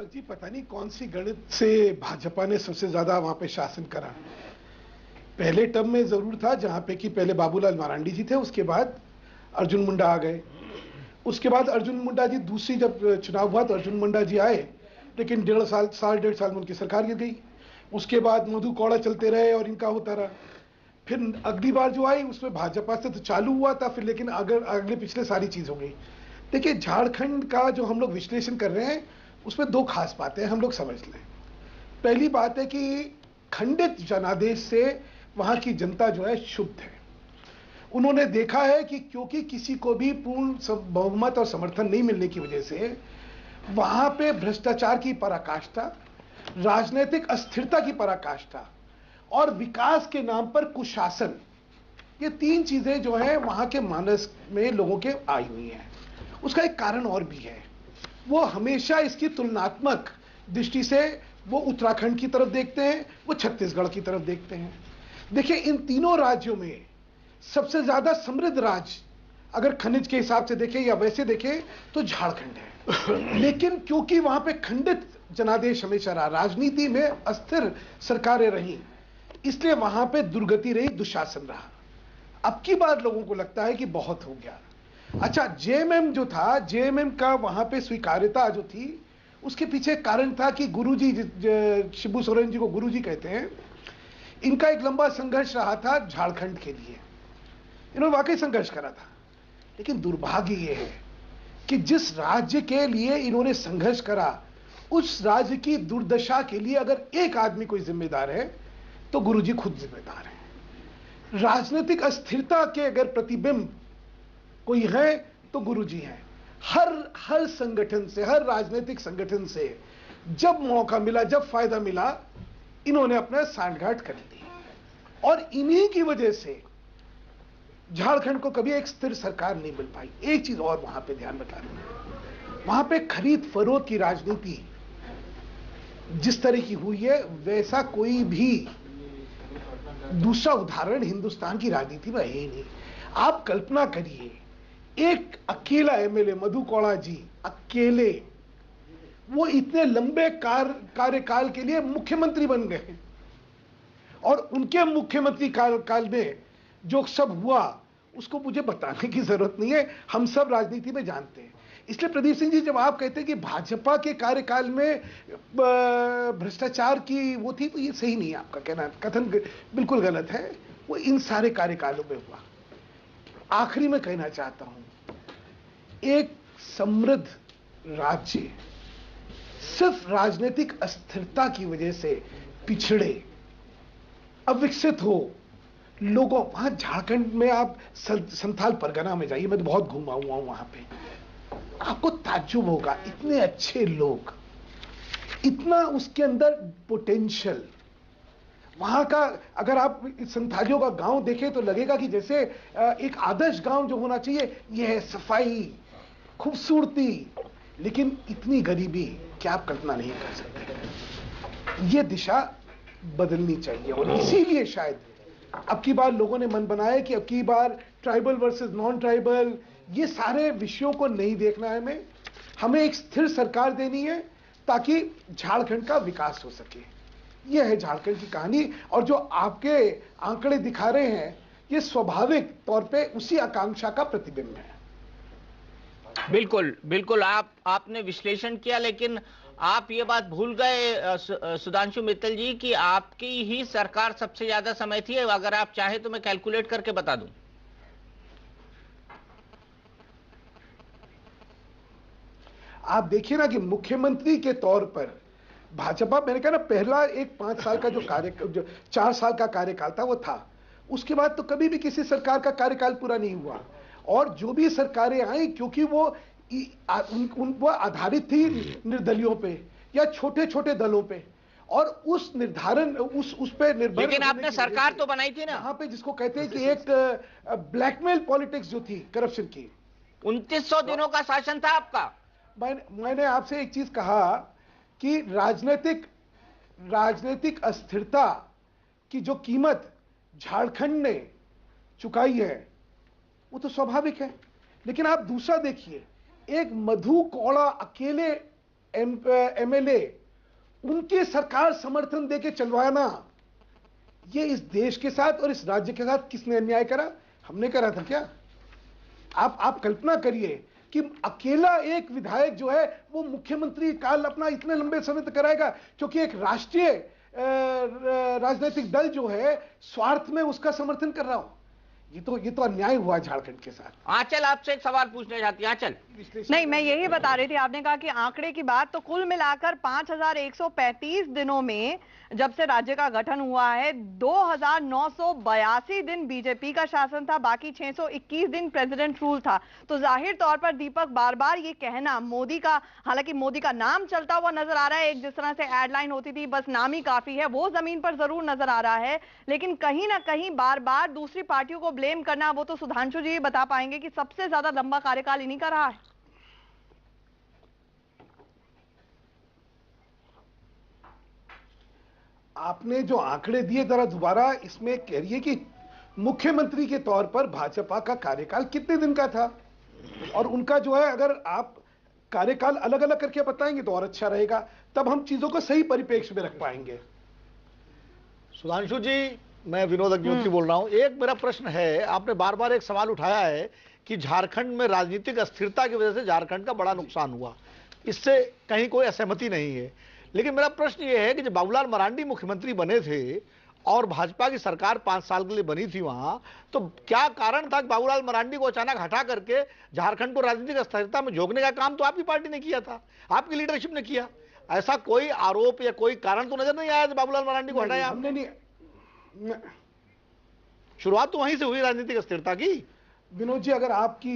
जी पता नहीं कौन सी गणित से भाजपा ने सबसे ज्यादा वहां पे शासन करा। पहले टर्म में जरूर था जहां पे कि पहले बाबूलाल मरांडी जी थे, उसके बाद अर्जुन मुंडा आ गए। उसके बाद अर्जुन मुंडा जी दूसरी जब चुनाव हुआ तो अर्जुन मुंडा जी आए, लेकिन 1.5 साल में उनकी सरकार गिर गई। उसके बाद मधु कौड़ा चलते रहे और इनका होता रहा। फिर अगली बार जो आई उसमें भाजपा से तो चालू हुआ था, फिर लेकिन अगले पिछले सारी चीज हो गई। देखिए झारखंड का जो हम लोग विश्लेषण कर रहे हैं उसमें दो खास बातें हम लोग समझ लें। पहली बात है कि खंडित जनादेश से वहां की जनता जो है शुद्ध है। उन्होंने देखा है कि क्योंकि किसी को भी पूर्ण बहुमत और समर्थन नहीं मिलने की वजह से वहां पे भ्रष्टाचार की पराकाष्ठा, राजनीतिक अस्थिरता की पराकाष्ठा और विकास के नाम पर कुशासन, ये तीन चीजें जो है वहां के मानस में लोगों के आई हुई हैं। उसका एक कारण और भी है, वो हमेशा इसकी तुलनात्मक दृष्टि से वो उत्तराखंड की तरफ देखते हैं, वो छत्तीसगढ़ की तरफ देखते हैं। देखिए इन तीनों राज्यों में सबसे ज्यादा समृद्ध राज्य अगर खनिज के हिसाब से देखें या वैसे देखें तो झारखंड है। लेकिन क्योंकि वहां पे खंडित जनादेश हमेशा रहा, राजनीति में अस्थिर सरकारें रही, इसलिए वहां पे दुर्गति रही, दुशासन रहा। अब की बार लोगों को लगता है कि बहुत हो गया। अच्छा, जेएमएम जो था, जेएमएम का वहां पे स्वीकार्यता जो थी उसके पीछे कारण था कि गुरुजी, शिबू सोरेन जी को गुरुजी कहते हैं, इनका एक लंबा संघर्ष रहा था झारखंड के लिए। इन्होंने वाकई संघर्ष करा था, लेकिन दुर्भाग्य यह है कि जिस राज्य के लिए इन्होंने संघर्ष करा उस राज्य की दुर्दशा के लिए अगर एक आदमी कोई जिम्मेदार है तो गुरुजी खुद जिम्मेदार है। राजनीतिक अस्थिरता के अगर प्रतिबिंब कोई है तो गुरुजी हैं। हर संगठन से, हर राजनीतिक संगठन से जब मौका मिला, जब फायदा मिला, इन्होंने अपना सांठगांठ कर ली। और इन्हीं की वजह से झारखंड को कभी एक स्थिर सरकार नहीं मिल पाई। एक चीज और वहां पे ध्यान बता दें, वहां पे खरीद फरोख्त की राजनीति जिस तरह की हुई है वैसा कोई भी दूसरा उदाहरण हिंदुस्तान की राजनीति में है ही नहीं। आप कल्पना करिए, एक अकेला एमएलए मधु कौड़ा जी अकेले, वो इतने लंबे कार्यकाल के लिए मुख्यमंत्री बन गए और उनके मुख्यमंत्री काल में जो सब हुआ उसको मुझे बताने की जरूरत नहीं है, हम सब राजनीति में जानते हैं। इसलिए प्रदीप सिंह जी, जब आप कहते हैं कि भाजपा के कार्यकाल में भ्रष्टाचार की वो थी, तो ये सही नहीं है, आपका कहना कथन बिल्कुल गलत है। वो इन सारे कार्यकालों में हुआ। आखिरी में कहना चाहता हूं, एक समृद्ध राज्य सिर्फ राजनीतिक अस्थिरता की वजह से पिछड़े, अविकसित हो, लोगों, वहां झारखंड में आप संथाल परगना में जाइए, मैं तो बहुत घूमा हुआ हूं वहां पे, आपको ताज्जुब होगा, इतने अच्छे लोग, इतना उसके अंदर पोटेंशियल। वहां का अगर आप संथालियों का गांव देखें तो लगेगा कि जैसे एक आदर्श गांव जो होना चाहिए, यह है सफाई, खूबसूरती, लेकिन इतनी गरीबी कि आप कल्पना नहीं कर सकते। यह दिशा बदलनी चाहिए और इसीलिए शायद अब की बार लोगों ने मन बनाया कि अब की बार ट्राइबल वर्सेस नॉन ट्राइबल, ये सारे विषयों को नहीं देखना है। हमें एक स्थिर सरकार देनी है ताकि झारखंड का विकास हो सके। यह है झारखंड की कहानी, और जो आपके आंकड़े दिखा रहे हैं ये स्वाभाविक तौर पे उसी आकांक्षा का प्रतिबिंब है। बिल्कुल बिल्कुल, आपने विश्लेषण किया, लेकिन आप ये बात भूल गए सुधांशु मित्तल जी कि आपकी ही सरकार सबसे ज्यादा समय थी। अगर आप चाहे तो मैं कैलकुलेट करके बता दूं। आप देखिए ना कि मुख्यमंत्री के तौर पर भाजपा, मैंने कहा ना, पहला एक 5 साल का जो 4 साल का कार्यकाल था वो था। उसके बाद तो कभी भी किसी सरकार का कार्यकाल पूरा नहीं हुआ। और जो भी सरकारें आई, क्योंकि वो आधारित थी निर्दलियों पे या छोटे छोटे दलों पे, और उस निर्धारण उस पे निर्भर, लेकिन आपने सरकार तो बनाई थी ना, वहां पे जिसको कहते हैं कि एक ब्लैकमेल पॉलिटिक्स जो थी, करप्शन की। 2900 दिनों का शासन था आपका। मैंने आपसे एक चीज कहा कि राजनीतिक अस्थिरता की जो कीमत झारखंड ने चुकाई है वो तो स्वाभाविक है। लेकिन आप दूसरा देखिए, एक मधु कौड़ा अकेले एमएलए उनके सरकार समर्थन देके चलवाना, ये इस देश के साथ और इस राज्य के साथ किसने अन्याय करा? हमने करा था क्या? आप कल्पना करिए कि अकेला एक विधायक जो है वो मुख्यमंत्री काल अपना इतने लंबे समय तक कराएगा, क्योंकि एक राष्ट्रीय राजनीतिक दल जो है स्वार्थ में उसका समर्थन कर रहा हो। ये तो अन्याय हुआ झारखंड के साथ। आंचल आपसे एक सवाल पूछना चाहती है। आंचल, नहीं, मैं यही बता रही थी, आपने कहा कि आंकड़े की बात, तो कुल मिलाकर 5135 दिनों में जब से राज्य का गठन हुआ है 2982 दिन बीजेपी का शासन था, बाकी 621 दिन प्रेसिडेंट रूल था। तो जाहिर तौर पर दीपक बार बार ये कहना मोदी का, हालांकि मोदी का नाम चलता हुआ नजर आ रहा है, एक जिस तरह से एडलाइन होती थी बस नाम ही काफी है, वो जमीन पर जरूर नजर आ रहा है, लेकिन कहीं ना कहीं बार बार दूसरी पार्टियों को ब्लेम करना, वो तो सुधांशु जी बता पाएंगे कि सबसे ज्यादा लंबा कार्यकाल इन्हीं का रहा है। आपने जो आंकड़े दिए जरा दोबारा इसमें कहिए कि मुख्यमंत्री के तौर पर भाजपा का कार्यकाल कितने दिन का था, और उनका जो है अगर आप कार्यकाल अलग अलग करके बताएंगे तो और अच्छा रहेगा, तब हम चीजों को सही परिप्रेक्ष्य में रख पाएंगे। सुधांशु जी, मैं विनोद अग्निहोत्री बोल रहा हूं। एक मेरा प्रश्न है, आपने बार बार एक सवाल उठाया है कि झारखंड में राजनीतिक अस्थिरता की वजह से झारखंड का बड़ा नुकसान हुआ, इससे कहीं कोई असहमति नहीं है, लेकिन मेरा प्रश्न यह है कि जब बाबूलाल मरांडी मुख्यमंत्री बने थे और भाजपा की सरकार 5 साल के लिए बनी थी वहां, तो क्या कारण था कि बाबूलाल मरांडी को अचानक हटा करके झारखंड को राजनीतिक अस्थिरता में झोंकने का काम तो आपकी पार्टी ने किया था, आपकी लीडरशिप ने किया? ऐसा कोई आरोप या कोई कारण तो नजर नहीं आया बाबूलाल मरांडी को हटाया हमने? नहीं, शुरुआत तो वहीं से हुई राजनीतिक अस्थिरता की। विनोद जी, अगर आपकी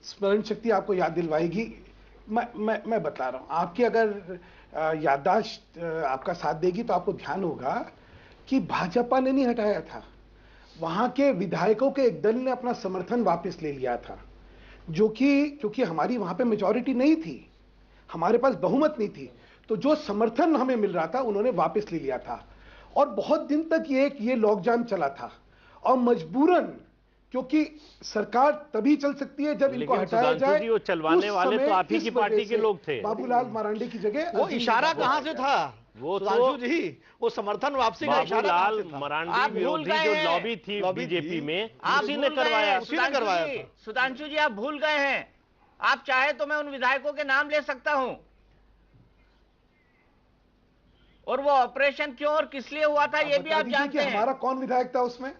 स्मरण शक्ति आपको याद दिलवाएगी, मैं बता रहा हूं, आपकी अगर याददाश्त आपका साथ देगी तो आपको ध्यान होगा कि भाजपा ने नहीं हटाया था, वहां के विधायकों के एक दल ने अपना समर्थन वापस ले लिया था, जो कि क्योंकि हमारी वहां पे मेजॉरिटी नहीं थी, हमारे पास बहुमत नहीं थी, तो जो समर्थन हमें मिल रहा था उन्होंने वापस ले लिया था, और बहुत दिन तक ये लॉकडाउन चला था, और मजबूरन, क्योंकि सरकार तभी चल सकती है जब इनको हटाया जाए। वो चलवाने वाले तो आप ही की पार्टी के लोग थे। बाबूलाल मरांडी की जगह वो इशारा कहां से था? वो तो जी, वो समर्थन वापसी का इशारा बाबूलाल मरांडी विरोधी जो लॉबी थी बीजेपी में, उसी ने करवाया। सुधांशु जी, आप भूल गए हैं। आप चाहे तो मैं उन विधायकों के नाम ले सकता हूं, और वो ऑपरेशन क्यों और किस लिए हुआ था ये भी आप जानते हैं। हमारा कौन विधायक था उसमें?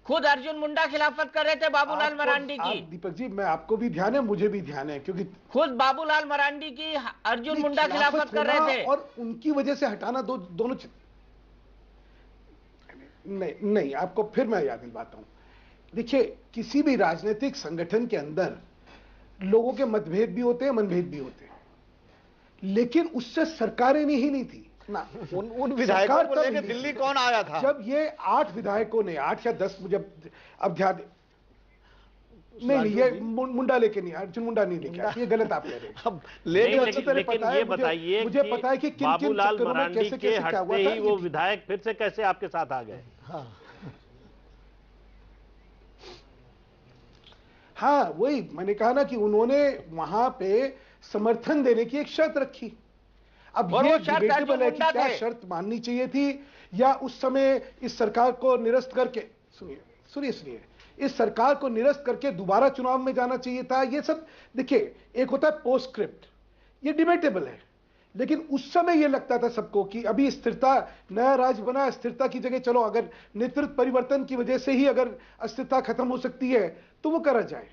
खुद अर्जुन मुंडा खिलाफत कर रहे थे बाबूलाल मरांडी की। दीपक जी, मैं आपको भी ध्यान है, मुझे भी ध्यान है, क्योंकि खुद बाबूलाल मरांडी की अर्जुन मुंडा खिलाफत कर रहे थे, और उनकी वजह से हटाना दोनों नहीं, आपको फिर मैं याद दिलवाता हूं। देखिए, किसी भी राजनीतिक संगठन के अंदर लोगों के मतभेद भी होते हैं, मनभेद भी होते हैं, लेकिन उससे सरकारें ही नहीं थी ना। उन विधायकों को लेकर दिल्ली कौन आया था? जब ये 8 विधायकों ने, 8 या 10, मुझे अब ध्यान नहीं, ये मुंडा लेके नहीं, अर्जुन मुंडा नहीं लेके आया, ये गलत आप कह रहे हैं। अब लेकिन ये बताइए, मुझे पता है कि बाबूलाल मरांडी के हटते ही वो विधायक फिर से कैसे आपके साथ आ गए? हाँ, वही मैंने कहा ना कि उन्होंने वहां पे समर्थन देने की एक शर्त रखी। अब ये डिबेटेबल है कि क्या शर्त माननी चाहिए थी, या उस समय इस सरकार को निरस्त करके, सुनिए, इस सरकार को निरस्त करके दोबारा चुनाव में जाना चाहिए था। ये सब देखिए, एक होता है पोस्टस्क्रिप्ट, ये डिबेटेबल है, लेकिन उस समय ये लगता था सबको कि अभी स्थिरता, नया राज्य बना, स्थिरता की जगह चलो अगर नेतृत्व परिवर्तन की वजह से ही अगर अस्थिरता खत्म हो सकती है तो वो करा जाए।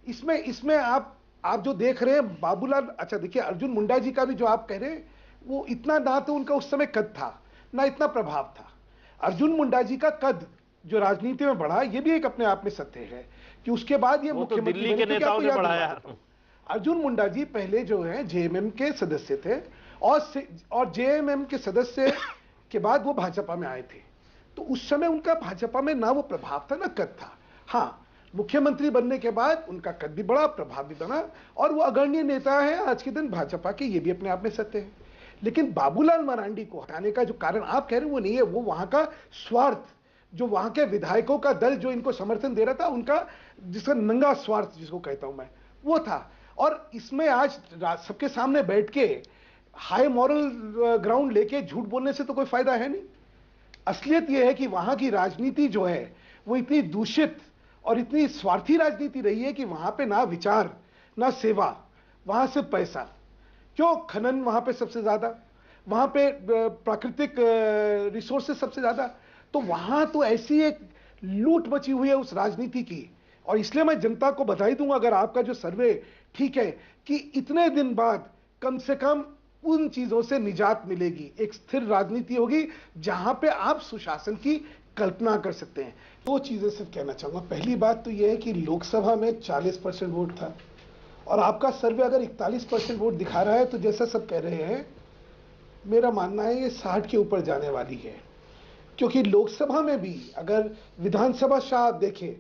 इसमें आप जो देख रहे हैं बाबूलाल, अच्छा देखिए, अर्जुन मुंडा जी का भी जो आप कह रहे हैं, वो इतना ना तो उनका उस समय कद था, ना इतना प्रभाव था। अर्जुन मुंडा जी का कद जो राजनीति में बढ़ा, ये भी एक अपने आप में सत्य है कि उसके बाद ये मुख्यमंत्री दिल्ली के नेताओं ने बढ़ाया। अर्जुन मुंडा जी पहले जो है जेएमएम के सदस्य थे, और जेएमएम के सदस्य के बाद वो भाजपा में आए थे, तो उस समय उनका भाजपा में ना वो प्रभाव था ना कद था। हाँ, मुख्यमंत्री बनने के बाद उनका कद भी बढ़ा, प्रभाव भी बना, और वो अग्रणी नेता है आज के दिन भाजपा के, ये भी अपने आप में सत्य है। लेकिन बाबूलाल मरांडी को हटाने का जो कारण आप कह रहे हैं वो नहीं है, वो वहां का स्वार्थ, जो वहां के विधायकों का दल जो इनको समर्थन दे रहा था, उनका जिसका नंगा स्वार्थ जिसको कहता हूं मैं, वो था। और इसमें आज सबके सामने बैठ के हाई मॉरल ग्राउंड लेके झूठ बोलने से तो कोई फायदा है नहीं। असलियत यह है कि वहां की राजनीति जो है वो इतनी दूषित और इतनी स्वार्थी राजनीति रही है कि वहां पे ना विचार ना सेवा, वहां से पैसा। क्यों? खनन वहां पे सबसे ज्यादा, वहां पे प्राकृतिक रिसोर्सेज सबसे ज्यादा। तो वहां तो ऐसी एक लूट मची हुई है उस राजनीति की। और इसलिए मैं जनता को बधाई दूंगा अगर आपका जो सर्वे ठीक है कि इतने दिन बाद कम से कम उन चीजों से निजात मिलेगी, एक स्थिर राजनीति होगी जहां पे आप सुशासन की कल्पना कर सकते हैं। दो चीजें सिर्फ कहना चाहूंगा। पहली बात तो यह है कि लोकसभा में 40% वोट था और आपका सर्वे अगर 41% वोट दिखा रहा है तो जैसा सब कह रहे हैं, मेरा मानना है ये 60 के ऊपर जाने वाली है। क्योंकि लोकसभा में भी अगर विधानसभा शाह आप देखें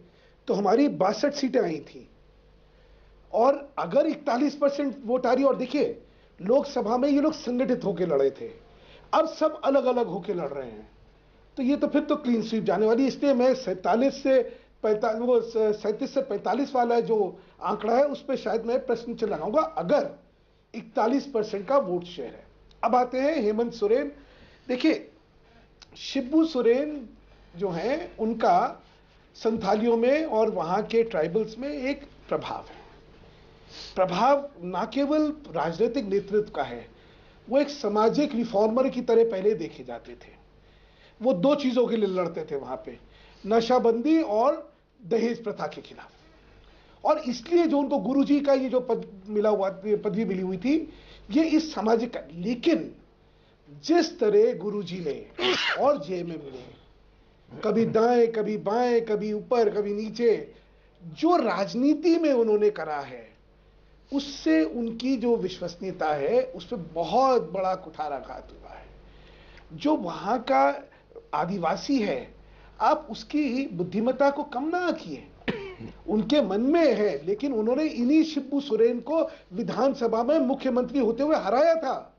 तो हमारी 62 सीटें आई थी और अगर 41% वोट आ रही, और देखिए लोकसभा में ये लोग संगठित होकर लड़े थे, अब सब अलग अलग होकर लड़ रहे हैं, तो ये तो फिर तो क्लीन स्वीप जाने वाली। इसलिए मैं 37 से 45 वाला जो आंकड़ा है उस पर शायद मैं प्रश्न चिन्ह लगाऊंगा अगर 41% का वोट शेयर है। अब आते हैं हेमंत सोरेन। देखिए शिबू सोरेन जो हैं उनका संथालियों में और वहां के ट्राइबल्स में एक प्रभाव है। प्रभाव ना केवल राजनीतिक नेतृत्व का है, वो एक सामाजिक रिफॉर्मर की तरह पहले देखे जाते थे। वो दो चीजों के लिए लड़ते थे वहां पे, नशाबंदी और दहेज प्रथा के खिलाफ। और इसलिए जो उनको गुरुजी का ये जो पदवी मिली हुई थी, ये इस सामाजिक का। लेकिन जिस तरह गुरुजी ने और जे में मिले, कभी दाएं कभी बाएं, कभी ऊपर कभी नीचे, जो राजनीति में उन्होंने करा है उससे उनकी जो विश्वसनीयता है उस पर बहुत बड़ा कुठाराघात हुआ है। जो वहां का आदिवासी है, आप उसकी बुद्धिमत्ता को कम ना आंकिए, उनके मन में है। लेकिन उन्होंने इन्हीं शिबू सोरेन को विधानसभा में मुख्यमंत्री होते हुए हराया था।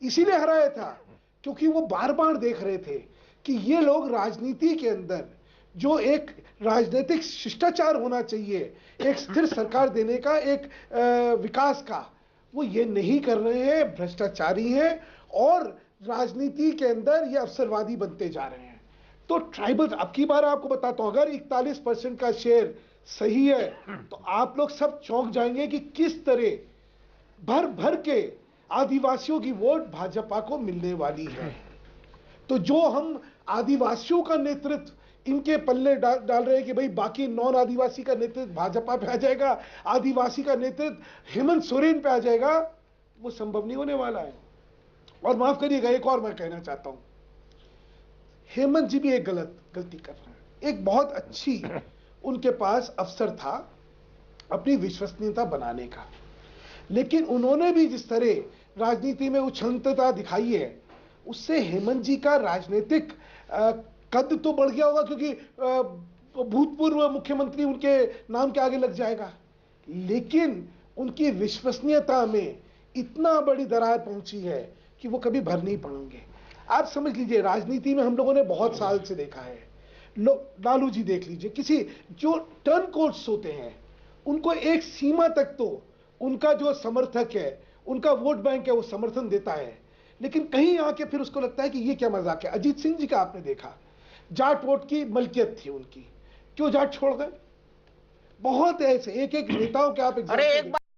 इसीलिए हराया था क्योंकि वो बार बार देख रहे थे कि ये लोग राजनीति के अंदर जो एक राजनीतिक शिष्टाचार होना चाहिए, एक स्थिर सरकार देने का, एक विकास का, वो ये नहीं कर रहे हैं, भ्रष्टाचारी हैं और राजनीति के अंदर ये अवसरवादी बनते जा रहे हैं। तो ट्राइबल, अब की बार आपको बताता हूं, अगर 41% का शेयर सही है तो आप लोग सब चौंक जाएंगे कि किस तरह भर भर के आदिवासियों की वोट भाजपा को मिलने वाली है। तो जो हम आदिवासियों का नेतृत्व इनके पल्ले डाल रहे हैं कि भाई बाकी नॉन आदिवासी का नेतृत्व भाजपा पे आ जाएगा, आदिवासी का नेतृत्व हेमंत सोरेन पे आ जाएगा, वो संभव नहीं होने वाला है। और माफ करिएगा, एक और मैं कहना चाहता हूं, हेमंत जी भी एक गलती कर रहे हैं। एक बहुत अच्छी उनके पास अवसर था अपनी विश्वसनीयता बनाने का, लेकिन उन्होंने भी जिस तरह राजनीति में उछलता दिखाई है, उससे हेमंत जी का राजनीतिक कद तो बढ़ गया होगा क्योंकि भूतपूर्व मुख्यमंत्री उनके नाम के आगे लग जाएगा, लेकिन उनकी विश्वसनीयता में इतना बड़ी दरार पहुंची है कि वो कभी भर नहीं पाएंगे। आप समझ लीजिए, राजनीति में हम लोगों ने बहुत साल से देखा है, लालू जी देख लीजिए, किसी जो टर्न कोर्ट्स होते हैं उनको एक सीमा तक तो उनका जो समर्थक है, उनका वोट बैंक है, वो समर्थन देता है, लेकिन कहीं आके फिर उसको लगता है कि ये क्या मजाक है। अजीत सिंह जी का आपने देखा, जाट वोट की मलकियत थी उनकी, क्यों जाट छोड़ गए? बहुत ऐसे एक एक नेताओं के आप